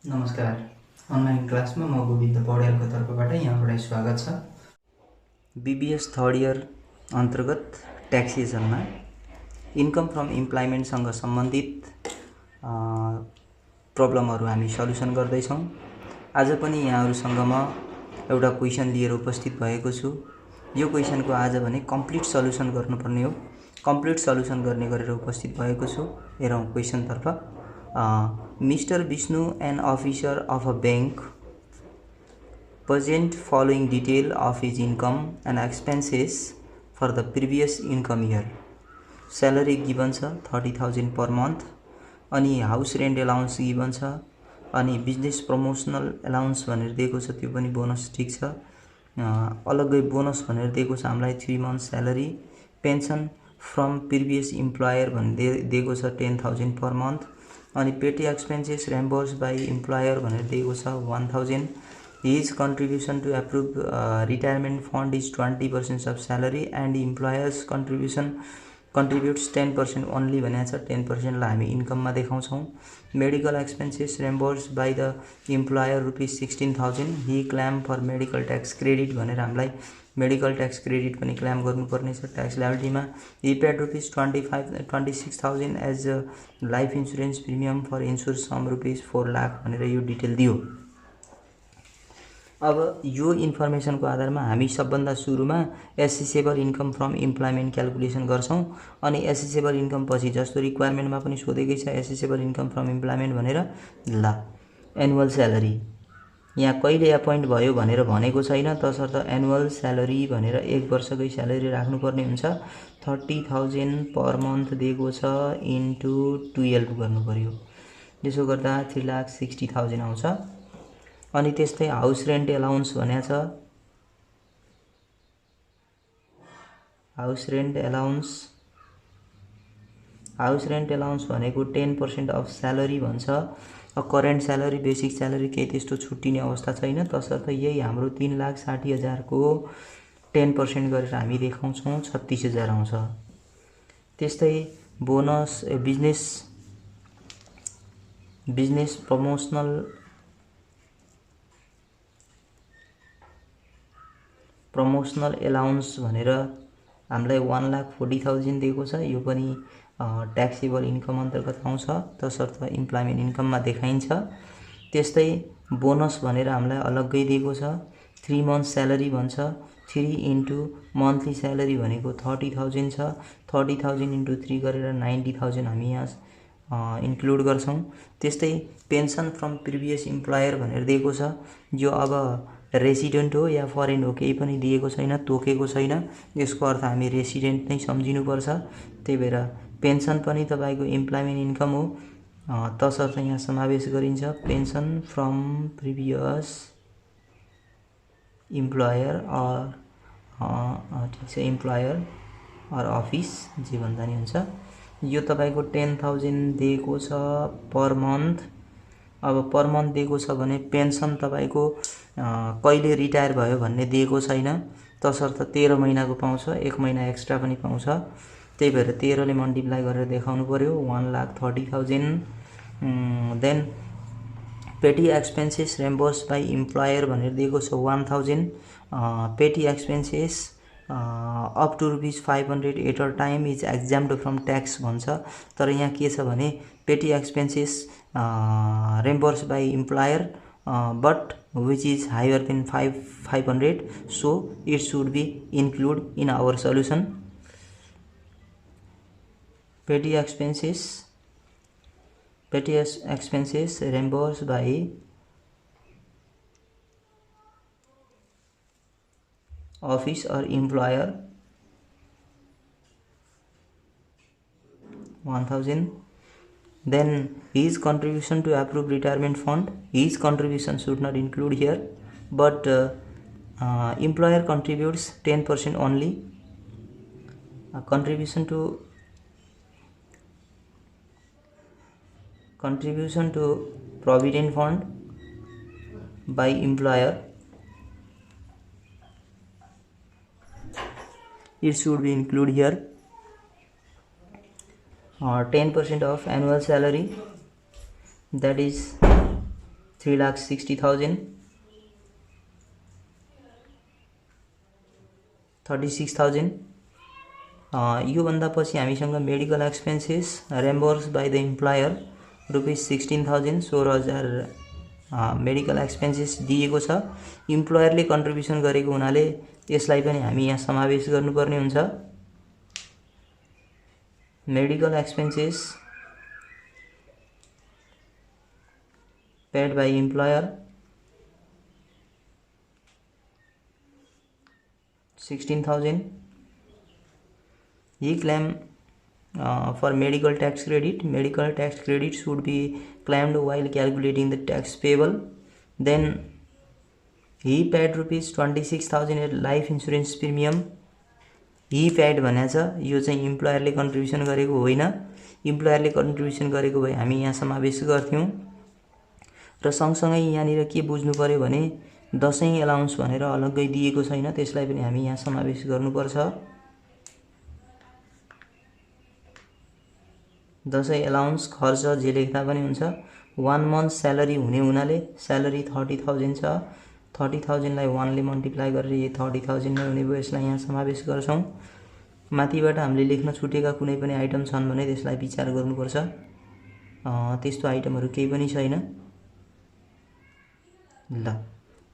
नमस्कार। अनलाइन क्लासमा म गोविन्द पौड्यालको तर्फबाट यहाँबाट स्वागत छ। बीबीएस थर्ड इयर अन्तर्गत ट्याक्सेसनमा इन्कम फ्रम इम्प्लॉयमेन्टसँग सम्बन्धित प्रब्लमहरू हामी सल्युसन गर्दैछौँ। आज पनि यहाँहरूसँग म एउटा क्वेसन लिएर उपस्थित भएको छु। यो क्वेसनको आज भने कम्प्लिट सल्युसन गर्नुपर्ने हो। कम्प्लिट सल्युसन गर्ने गरेर उपस्थित भएको छु। हेरौँ क्वेसनतर्फ। Mr. Vishnu, an officer of a bank, present following detail of his income and expenses for the previous income year. Salary given छ 30,000 per month, अनि हाउस रेन्ट अलाउन्स गिभन छ, अनि बिजनेस प्रमोसनल अलाउन्स भनेर दिएको छ, त्यो पनि bonus ठीक छ। अलग्गै बोनस भनेर दिएको छ हामीलाई 3 months salary. Pension from previous employer भनेर दिएको छ 10,000 per month, अनि पेटी एक्सपेन्सेस रेम्बर्स बाई इम्प्लोयर भनेर दिएको छ 1,000। His contribution to approve retirement fund is 20% of salary and employers contributes 10% only भनेको छ। 10%लाई हामी इन्कममा देखाउँछौँ। Medical expenses reimburse by the employer rupees 16,000। He claim for medical tax credit भनेर हामीलाई मेडिकल ट्याक्स क्रेडिट पनि क्लेम गर्नुपर्ने छ ट्याक्स लाइबिलिटीमा। He paid rupees 26,000 as life insurance premium for insure sum rupees 4 lakh भनेर यो डिटेल दियो। अब यो इन्फर्मेसनको आधारमा हामी सबभन्दा सुरुमा accessible income from employment calculation गर्छौँ। अनि एसेसेबल इन्कम पछि जस्तो रिक्वायरमेन्टमा पनि सोधेकै छ एसेसेबल इन्कम फ्रम इम्प्लॉयमेन्ट भनेर। ल एनुअल स्यालेरी यहाँ कहिले एपोइन्ट भयो भनेर भनेको छैन, तसर्थ एनुअल स्यालेरी भनेर 1 वर्षकै स्यालेरी राख्नुपर्ने हुन्छ। 30,000 पर मन्थ दिएको छ इन्टु 12 गर्नु पर्यो। त्यसो गर्दा 3,60,000 आउँछ। अनि त्यस्तै हाउस रेन्ट अलाउन्स भनेको छ। हाउस रेन्ट अलाउन्स भनेको 10% अफ स्यालेरी भन्छ। करेन्ट स्यालेरी बेसिक स्यालेरी केही त्यस्तो छुट्टिने अवस्था छैन, तसर्थ यही हाम्रो 3,60,000 को 10% गरेर हामी देखाउँछौँ 36,000 आउँछ। त्यस्तै बोनस बिजनेस प्रमोसनल अलाउन्स भनेर हामीलाई 1,40,000 दिएको छ। यो पनि ट्याक्सेबल इन्कम अन्तर्गत आउँछ, तसर्थ इम्प्लॉयमेन्ट इन्कममा देखाइन्छ। त्यस्तै बोनस भनेर हामीलाई अलग्गै दिएको छ। 3 months स्यालेरी भन्छ। 3 इन्टु मन्थली स्यालेरी भनेको 30,000 छ। 30,000 इन्टु 3 गरेर 90,000 हामी यहाँ इन्क्लुड गर्छौँ। त्यस्तै पेन्सन फ्रम प्रिभियस इम्प्लोयर भनेर दिएको छ। यो अब रेसिडेन्ट हो या फरेन हो केही पनि दिएको छैन, तोकेको छैन। यसको अर्थ हामी रेसिडेन्ट नै सम्झिनुपर्छ। त्यही भएर पेन्सन पनि तपाईँको इम्प्लॉयमेन्ट इन्कम हो, तसर्थ यहाँ समावेश गरिन्छ पेन्सन फ्रम प्रिभियस इम्प्लोयर ठिक छ, इम्प्लोयर अर अफिस जे भन्दा नि हुन्छ। यो तपाईँको 10,000 दिएको छ पर मन्थ। अब पर मन्थ दिएको छ भने पेन्सन तपाईँको कहिले रिटायर भयो भन्ने दिएको छैन, तसर्थ 13 महिनाको पाउँछ, 1 महिना एक्स्ट्रा पनि पाउँछ। त्यही भएर 13 ले मल्टिप्लाई गरेर देखाउनु पर्यो 1,30,000। देन पेटी एक्सपेन्सेस रेम्बर्स बाई इम्प्लोयर भनेर दिएको छ 1,000। Petty expenses up to rupees 500 at a time is exempted from tax भन्छ। तर यहाँ के छ भने petty expenses reimburse by employer but which is higher than 500, so it should be included in our solution. Petty expenses reimbursed by office or employer 1,000. Then his contribution to approved retirement fund, his contribution should not include here, but employer contributes 10% only. Contribution to provident fund by employer, it should be included here. 10% of annual salary, that is 3,60,000, 36,000। योभन्दा पछि हामीसँग medical expenses reimburse by the employer ₹16,000, 16,000 medical expenses दिएको छ। इम्प्लोयरले contribution गरेको हुनाले यसलाई पनि हामी यहाँ समावेश गर्नुपर्ने हुन्छ। Medical expenses paid by employer 16,000। He claim for medical tax credit. Medical tax credit should be claimed while calculating the tax payable. Then he paid ₹26,000 at life insurance premium. He paid भनेको छ, यो चाहिँ इम्प्लोयरले contribution गरेको होइन। इम्प्लोयरले contribution गरेको भए हामी यहाँ समावेश गर्थ्यौँ। र सँगसँगै यहाँनिर के बुझ्नु पर्यो भने दसैँ एलाउन्स भनेर अलग्गै दिएको छैन, त्यसलाई पनि हामी यहाँ समावेश गर्नुपर्छ। दसैँ एलाउन्स खर्च जे लेख्दा पनि हुन्छ। 1 month स्यालेरी हुने हुनाले स्यालेरी 30,000 छ, 30,000 लाई 1 ले मल्टिप्लाई गरेर यो 30,000 नै हुने भयो, यसलाई यहाँ समावेश गर्छौँ। माथिबाट हामीले लेख्न छुटेका कुनै पनि आइटम छन् भने त्यसलाई विचार गर्नुपर्छ। त्यस्तो आइटमहरू केही पनि छैन। ल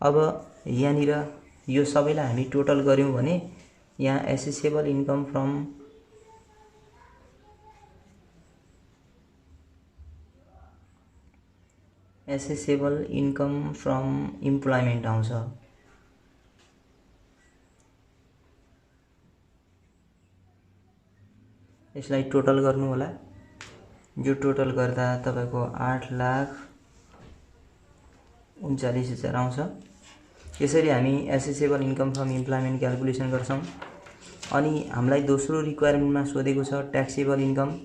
अब यहाँनिर यो सबैलाई हामी टोटल गर्यौं भने यहाँ एसेसेबल इन्कम फ्रम इम्प्लोइमेन्ट आउँछ। यसलाई टोटल गर्नु होला। यो टोटल गर्दा तपाईको 8,39,000 आउँछ। यसरी हामी accessible income from employment calculation गर्छौं। अनि हामीलाई दोस्रो रिक्वायरमेन्टमा सोधेको छ taxable income.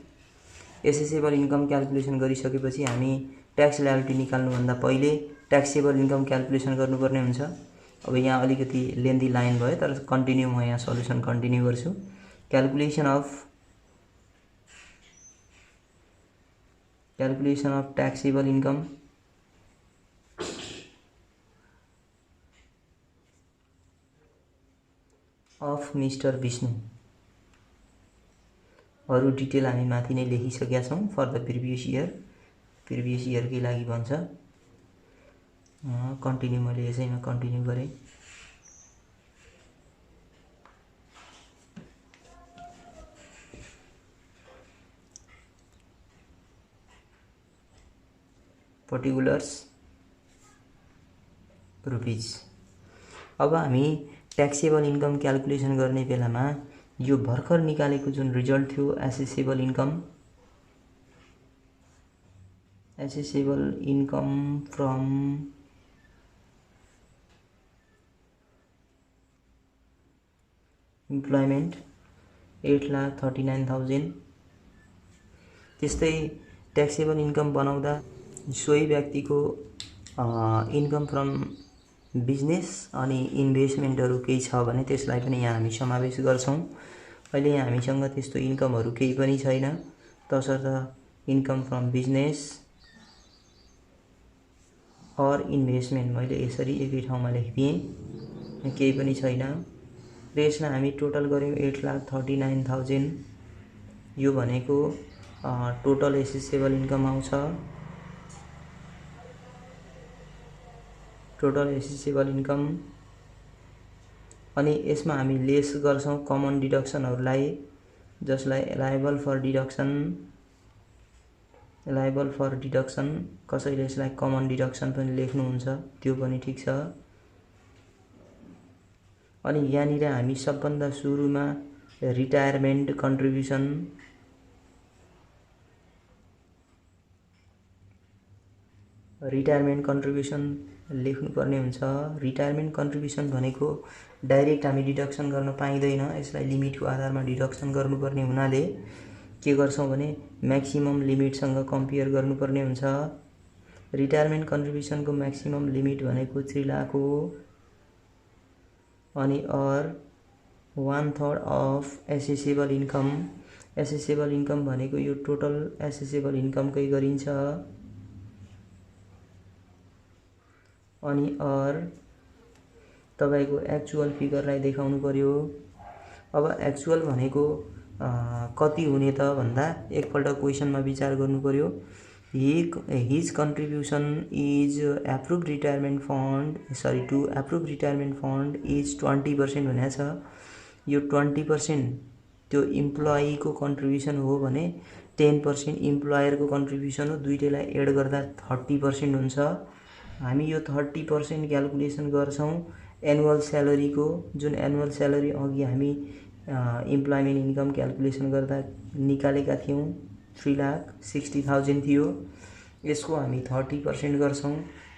Accessible income calculation गरिसकेपछि हामी ट्याक्स लायबिलिटी निकाल्नु भन्दा पहिले ट्याक्सेबल इन्कम क्याल्कुलेसन गर्नुपर्ने हुन्छ। अब यहाँ अलिकति लेन्दी लाइन भयो, तर कन्टिन्यू म यहाँ सल्युसन कन्टिन्यू गर्छु। Calculation of taxable income of mister Vishnu अरु डिटेल हामी माथि नै लेखिसकेका छौं। फर द प्रिभियस इयरकै लागि भन्छ। कन्टिन्यू मैले यसैमा कन्टिन्यू गरेँ। Particulars rupees. अब हामी ट्याक्सेबल इन्कम क्याल्कुलेसन गर्ने बेलामा यो भर्खर निकालेको जुन रिजल्ट थियो एसेसेबल इन्कम फ्रम इम्प्लोइमेन्ट 8,39,000। त्यस्तै ट्याक्सेबल इन्कम बनाउँदा सोही व्यक्तिको इन्कम फ्रम बिजनेस अनि इन्भेस्टमेन्टहरु केही छ भने त्यसलाई पनि यहाँ हामी समावेश गर्छौं। अहिले यहाँ हामीसँग त्यस्तो इन्कमहरु केही पनि छैन, तसर्थ इन्कम फ्रम बिजनेस और इन्भेस्टमेन्ट मैले यसरी एकै ठाउँमा लेखिदिएँ, केही पनि छैन। र यसलाई हामी टोटल गर्यौं 8,39,000। यो भनेको टोटल एसेसेबल इन्कम आउँछ। टोटल एसेसेबल इन्कम अनि यसमा हामी लेस गर्छौं कमन डिडक्सनहरुलाई, जसलाई लायबल फर डिडक्सन कसैले यसलाई कमन डिडक्सन पनि लेख्नुहुन्छ, त्यो पनि ठीक छ। अनि यहाँनिर हामी सबभन्दा सुरुमा रिटायरमेन्ट कन्ट्रिब्युसन लेख्नुपर्ने हुन्छ। रिटायरमेन्ट कन्ट्रिब्युसन भनेको डाइरेक्ट हामी डिडक्सन गर्न पाइँदैन, यसलाई लिमिटको आधारमा डिडक्सन गर्नुपर्ने हुनाले के गर्छौं भने म्याक्सिमम लिमिटसँग कम्पेयर गर्नुपर्ने हुन्छ। रिटायरमेन्ट कन्ट्रिब्युसनको म्याक्सिमम लिमिट भनेको 3 लाख हो। अनि और 1/3 अफ एसेसेबल इन्कम भनेको यो टोटल एसेसेबल इन्कमकै गरिन्छ। अनि अर तपाईको एक्चुअल फिगरलाई देखाउनु पर्यो। अब एक्चुअल भनेको कति हुने त भन्दा एकपल्ट क्वेशनमा विचार गर्नु पर्यो। His contribution is approved retirement fund to approved retirement fund is 20% भनेको छ। यो 20% त्यो इम्प्लोइको कन्ट्रिब्युसन हो भने 10% इम्प्लोयरको कन्ट्रिब्युसन हो, दुईटैलाई एड गर्दा 30% हुन्छ। हामी यो 30% क्याल्कुलेसन गर्छौं एनुअल स्यालेरीको, जुन एनुअल स्यालेरी अघि हामी इम्प्लोइमेन्ट इन्कम क्याल्कुलेसन गर्दा निकालेका थियौं 3,60,000 थियो। यसको हामी 30% गर्छौं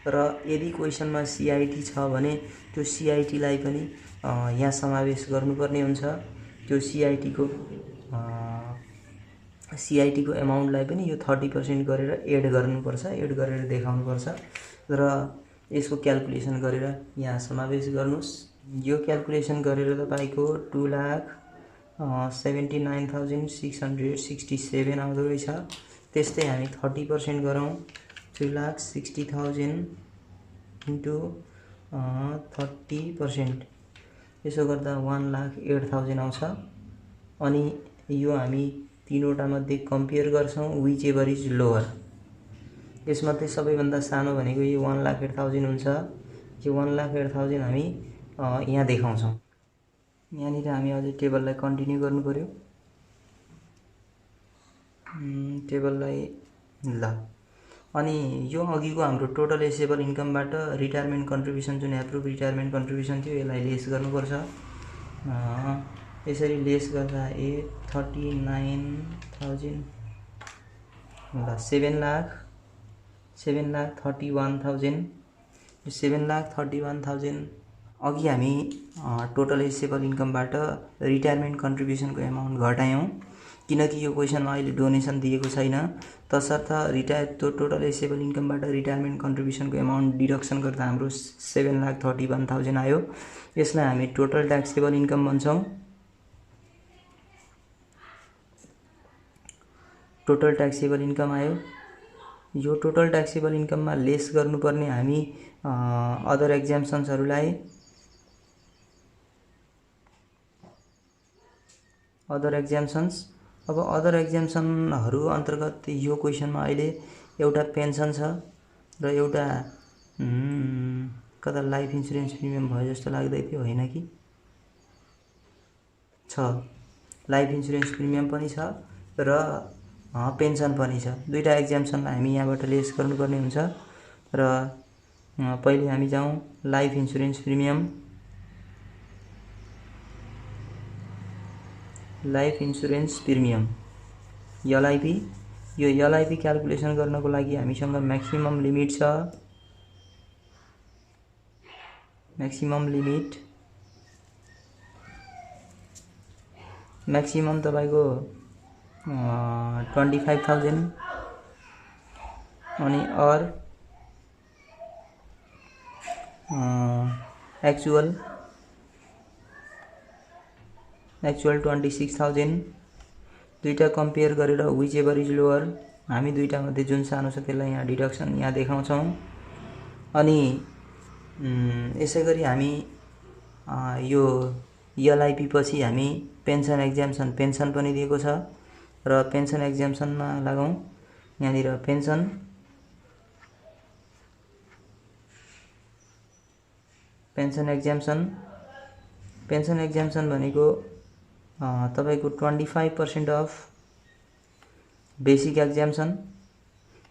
र यदि क्वेशनमा सीआईटी छ भने त्यो सीआईटीलाई पनि यहाँ समावेश गर्नुपर्ने हुन्छ। त्यो सीआईटीको एमाउन्टलाई पनि यो 30% गरेर एड गर्नुपर्छ, एड गरेर देखाउनुपर्छ र यसको क्याल्कुलेसन गरेर यहाँ समावेश गर्नुस्। यो क्याल्कुलेसन गरेर तपाईको 2,79,667 आउँदो रहेछ। त्यस्तै हामी 30% गरौँ, 3,60,000 इन्टु 30%, यसो गर्दा 1,08,000 आउँछ। अनि यो हामी तीनवटा मध्ये कम्पेयर गर्छौं विच एभर इज लोअर। यसमध्ये सबैभन्दा सानो भनेको यो 1,08,000 हुन्छ। यो 1,08,000 हामी यहाँ देखाउँछौं। यहाँनिर हामी अझै टेबललाई कन्टिन्यू गर्नु पर्यो। टेबललाई ल अनि यो अघिको हाम्रो टोटल एसेबल इन्कमबाट रिटायरमेन्ट कन्ट्रिब्युसन जुन एप्रुभ रिटायरमेन्ट कन्ट्रिब्युसन थियो यसलाई लेस गर्नुपर्छ। यसरी लेस गर्दा 39,000 ल 7,31,000। 7,31,000 अघि हामी टोटल एसेबल इन्कमबाट रिटायरमेन्ट कन्ट्रिब्युसनको एमाउन्ट घटायौं किनकि यो क्वेशनमा अहिले डोनेसन दिएको छैन। तसर्थ त्यो टोटल एसेबल इन्कमबाट रिटायरमेन्ट कन्ट्रिब्युसनको एमाउन्ट डिडक्सन गर्दा हाम्रो 7,31,000 आयो। यसलाई हामी टोटल ट्याक्सेबल इन्कम भन्छौं। टोटल ट्याक्सेबल इन्कम आयो। यो टोटल ट्याक्सेबल इन्कममा लेस गर्नुपर्ने हामी अदर एक्जाम्पसन्सहरुलाई अदर एक्जाम्पसन्स। अब अदर एक्जाम्पसनहरु अन्तर्गत यो क्वेशनमा अहिले एउटा पेन्सन छ र एउटा कता लाइफ इन्स्योरेन्स प्रिमियम भयो जस्तो लाग्दै थियो, हैन कि? छ, लाइफ इन्स्योरेन्स प्रिमियम पनि छ र पेन्सन पनि छ। दुईटा एक्जाम्पसनलाई हामी यहाँबाट लेस गर्नुपर्ने हुन्छ र पहिले हामी जाउँ life insurance premium. Life insurance premium LIP. यो एलआईपी क्याल्कुलेसन गर्नको लागि हामीसँग म्याक्सिमम लिमिट छ। म्याक्सिमम तपाईको 25,000 अनि अर एक्चुअल 26,000। दुईटा कम्पेयर गरेर विच एभर इज लोअर, हामी दुईटा मध्ये जुन सानो छ त्यसलाई यहाँ डिडक्सन यहाँ देखाउँछौं। अनि यसैगरी हामी यो एलआईपी पछि हामी पेन्सन एक्जाम्पसन पेन्सन पनि दिएको छ र पेन्सन एक्जाम्पसनमा लगाउँ। यहाँनिर पेन्सन एक्जाम्पसन भनेको तपाईको 25% अफ बेसिक एक्जाम्पसन।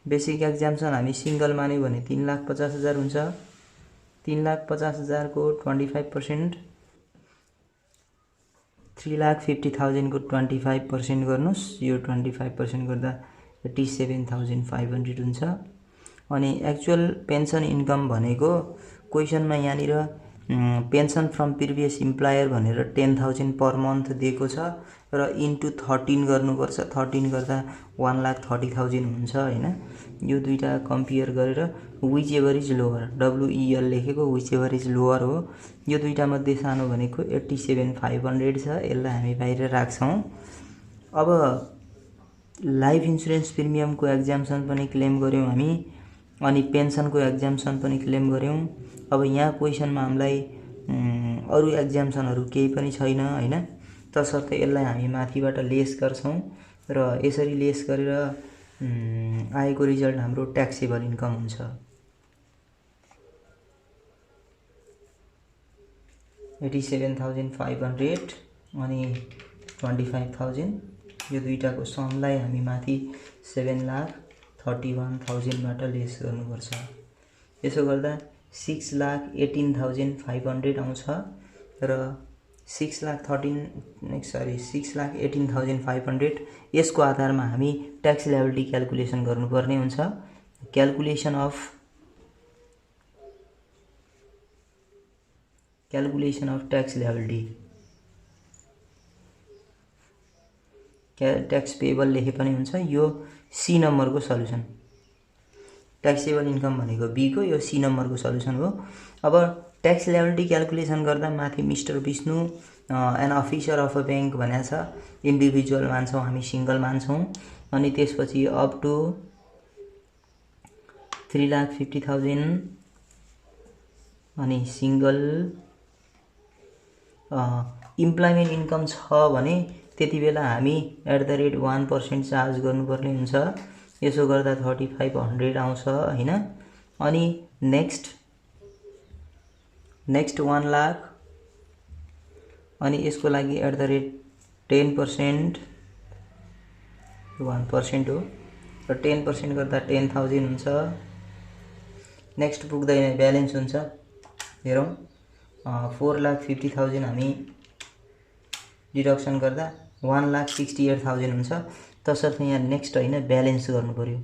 बेसिक एक्जाम्पसन हामी सिंगल मान्यो भने 3,50,000 हुन्छ। 3,50,000 को 25% 3,50,000 को 25% गर्नुस्। यो 25% गर्दा 87,500 हुन्छ। अनि एक्चुअल पेन्सन इन्कम भनेको क्वेशनमा यहाँनिर पेन्सन फ्रम प्रिभियस इम्प्लोयर भनेर 10,000 पर मन्थ दिएको छ र इन्टु 13 गर्नुपर्छ। 13 गर्दा 1,30,000 हुन्छ, हैन? यो दुईटा कम्पेयर गरेर which ever is lower, WEL लेखेको विच एभर इज लोअर हो। यो दुईटा मध्ये सानो भनेको 87,500 छ। यसलाई हामी बाहिर राख्छौं। अब लाइफ इन्स्योरेन्स प्रिमियमको एक्जाम्पसन पनि क्लेम गर्यौं हामी अनि पेन्सनको एक्जाम्पसन पनि क्लेम गर्यौं। अब यहाँ क्वेसनमा हामीलाई अरू एक्जाम्सनहरू केही पनि छैन हैन, तसर्थ यसलाई हामी माथिबाट लेस गर्छौँ र यसरी लेस गरेर आएको रिजल्ट हाम्रो ट्याक्सेबल इन्कम हुन्छ। 87,500 अनि 25,000 यो दुईटाको समलाई हामी माथि 7,31,000 बाट लेस गर्नुपर्छ। यसो गर्दा 6,18,500 आउँछ र 6,18,500 यसको आधारमा हामी ट्याक्स लायबिलिटी क्याल्कुलेसन गर्नुपर्ने हुन्छ। Calculation of tax liability tax payable लेखे पनि हुन्छ। यो सी नम्बरको सल्युसन, ट्याक्सेबल इन्कम भनेको बी को, यो सी नम्बरको सल्युसन हो। अब ट्याक्स लायबिलिटी क्याल्कुलेसन गर्दा माथि mister Vishnu N officer of a bank भनेको छ, इन्डिभिजुअल मान्छौँ हामी, सिंगल मान्छौँ। अनि त्यसपछि अप टु 3,50,000 अनि सिंगल इम्प्लोइमेन्ट इन्कम छ भने त्यति बेला हामी @1% चार्ज गर्नुपर्ने हुन्छ। यसो गर्दा 3,500 आउँछ हैन। अनि नेक्स्ट 1 लाख अनि यसको लागि @10% 1% हो र 10% गर्दा 10,000 हुन्छ। नेक्स्ट पुग्दैन, ब्यालेन्स हुन्छ। हेरौँ 4,50,000 हामी डिडक्सन गर्दा 1,68,000 हुन्छ। तसर्थ यहाँ नेक्स्ट हैन ब्यालेन्स गर्नु पर्यो,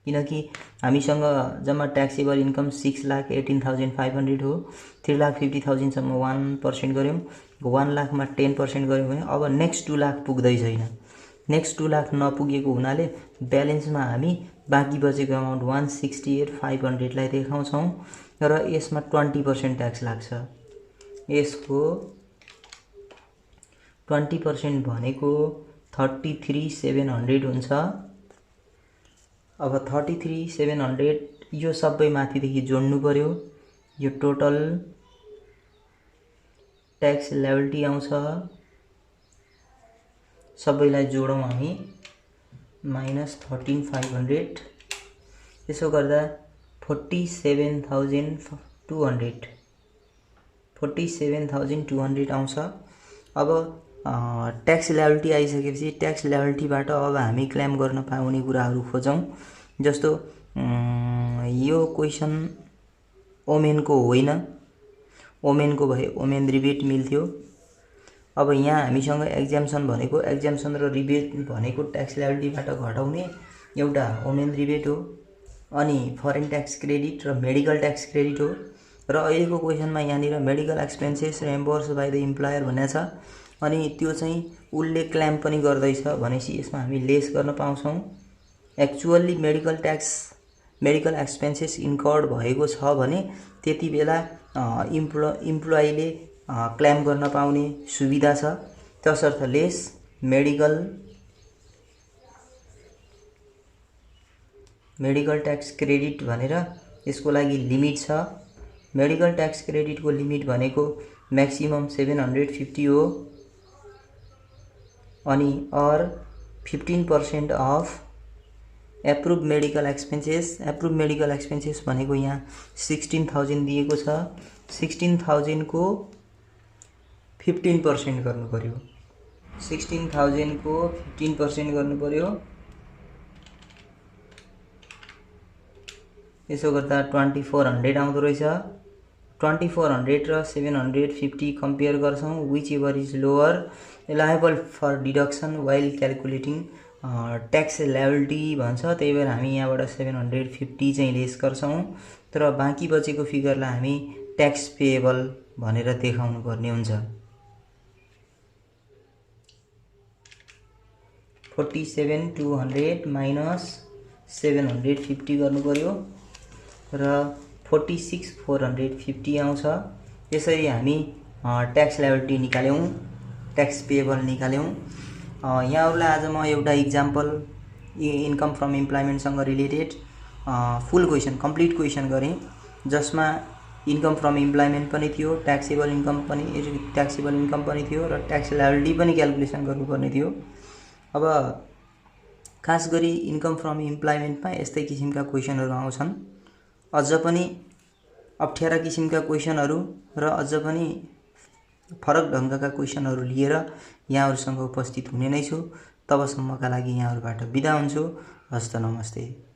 किनकि हामीसँग जम्मा ट्याक्सेबल इन्कम 6,18,500 हो। 3,50,000 सम्म 1% गर्यौं, 1 लाखमा 10% गर्यौं भने अब नेक्स्ट 2 लाख पुग्दै छैन। नेक्स्ट 2 लाख नपुगेको हुनाले ब्यालेन्समा हामी बाँकी बचेको अमाउन्ट 168,500 लाई देखाउँछौं र यसमा 20% ट्याक्स लाग्छ। यसको 20% भनेको 33,700 हुन्छ। अब 33,700 यो सबै माथिदेखि जोड्नु पर्यो। यो टोटल ट्याक्स लायबिलिटी आउँछ। सबैलाई जोडौँ हामी, -13,500। यसो गर्दा 47,200 आउँछ। अब ट्याक्स लायबिलिटी आइसकेपछि ट्याक्स लायबिलिटीबाट अब हामी क्लेम गर्न पाउने कुराहरू खोजौं। जस्तो यो क्वेशन ओमेनको होइन, ओमेनको भए ओमेन रिबेट मिल्थ्यो। अब यहाँ हामीसँग एक्जाम्सन भनेको, एक्जाम्सन र रिबेट भनेको ट्याक्स लायबिलिटीबाट घटाउने एउटा ओमेन रिबेट हो, अनि फरेन ट्याक्स क्रेडिट र मेडिकल ट्याक्स क्रेडिट हो। र अहिलेको क्वेशनमा यहाँनिर medical expenses reimburse by the employer भनेको छ, अनि त्यो चाहिँ उल्ले क्लेम पनि गर्दैछ भनेपछि यसमा हामी लेस गर्न पाउँछौं। एक्चुअली मेडिकल एक्सपेन्सेस इन्कर्ड भएको छ भने त्यति बेला इम्प्लोइले क्लेम गर्न पाउने सुविधा छ। तसर्थ लेस मेडिकल ट्याक्स क्रेडिट भनेर यसको लागि लिमिट छ। मेडिकल ट्याक्स क्रेडिटको लिमिट भनेको म्याक्सिमम 750 हो, अनि और 15% of approve medical expenses. Approve medical expenses भनेको यहाँ 16,000 दिएको छ। 16,000 को 15% गर्नु पर्यो। 16,000 को 15% गर्नु पर्यो। यसो गर्दा 2,400 आउँदो रहेछ। 2,400 र 750 कम्पेयर गर्छौं। Whichever is lower liable for deduction while calculating tax liability भन्छ। त्यही भएर हामी यहाँबाट 750 चाहिँ लेस गर्छौं, तर बाँकी बचेको फिगरलाई हामी ट्याक्स पेएबल भनेर देखाउनु पर्ने हुन्छ। 47,200 माइनस 750 गर्नु पर्यो र 46,450 आउँछ। यसरी हामी ट्याक्स लायबिलिटी निकाल्यौं, ट्याक्स पेएबल निकाल्यौं। यहाँहरुलाई आज म एउटा इक्जाम्पल इन्कम फ्रम इम्प्लोइमेन्ट सँग रिलेटेड फुल क्वेसन कम्प्लिट क्वेसन गरेँ, जसमा इन्कम फ्रम इम्प्लोइमेन्ट पनि थियो, ट्याक्सेबल इन्कम पनि थियो र ट्याक्स लायबिलिटी पनि क्यालकुलेसन गर्नुपर्ने थियो। अब खास गरी इन्कम फ्रम इम्प्लोइमेन्टमा यस्तै किसिमका क्वेसनहरू आउँछन्। अझ पनि अप्ठ्यारा किसिमका क्वेसनहरू र अझ पनि फरक ढङ्गका क्वेसनहरू लिएर यहाँहरूसँग उपस्थित हुने नै छु। तबसम्मका लागि यहाँहरूबाट बिदा हुन्छु। हस्त नमस्ते।